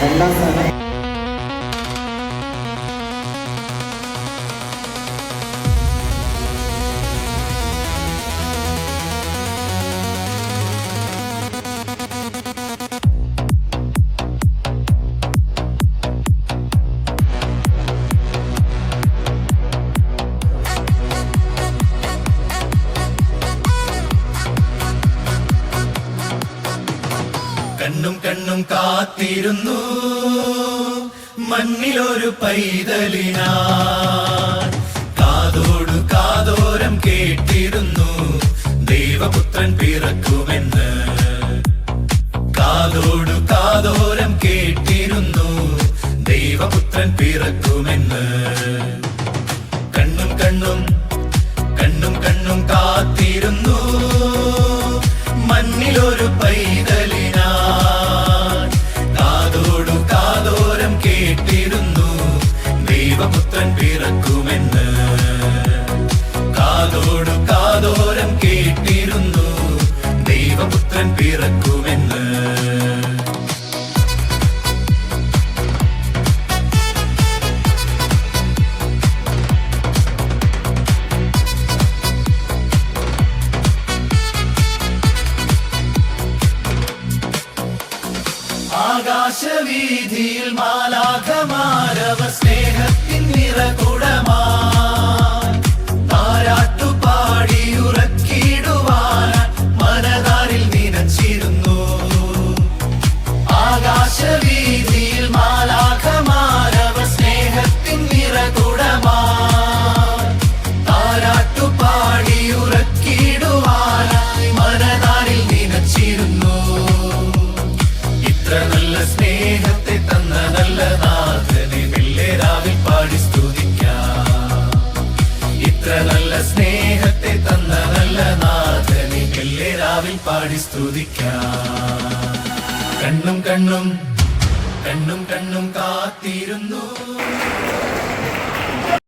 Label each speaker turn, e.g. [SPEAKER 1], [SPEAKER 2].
[SPEAKER 1] രണ്ടാം സ്ഥാനം
[SPEAKER 2] കണ്ണും കണ്ണും കാത്തിരുന്നു മണ്ണിലൊരു പൈതലിനാ, കാതോടു കാതോരം കേട്ടിരുന്നു ദൈവപുത്രൻ പിറക്കുമെന്ന്. കാതോടു കാതോരം കേട്ടിരുന്നു ദൈവപുത്രൻ പിറക്കുമെന്ന്. കണ്ണും കണ്ണും കണ്ണും കണ്ണും കാത്തിരുന്നു മണ്ണിലൊരു പൈതലിനാ, കാതോടു കാതോരം കേട്ടിരുന്നു ദൈവപുത്രൻ പിറക്കുമെന്ന്. കാതോടു കാതോരം കേട്ടിരുന്നു ദൈവപുത്രൻ പിറക്കുമെന്ന്. ആകാശവീതിയിൽ മാലാഖമാരവർ സ്നേഹത്തിൻ നിറകുടമായി താരാട്ടുപാടി ഉറക്കിടുവാനായി മനതാരിൽ നിനച്ചിരുന്നു. ആകാശവീതിയിൽ മാലാഖമാരവർ സ്നേഹത്തിൻ നിറകുടമായി താരാട്ടുപാടി ഉറക്കിടുവാനായി മനതാരിൽ നിനച്ചിരുന്നു. ഇത്ര നല്ല സ്നേഹത്തെ തന്ന നല്ല നാഥനെ വെള്ളേരാവിൽ പാടി സ്തുതിക്കാം. ഇത്ര നല്ല സ്നേഹത്തെ തന്ന നല്ല നാഥനെ വെള്ളേരാവിൽ പാടി സ്തുതിക്കാം. കണ്ണും കണ്ണും കണ്ണും കണ്ണും കാത്തിരുന്നു.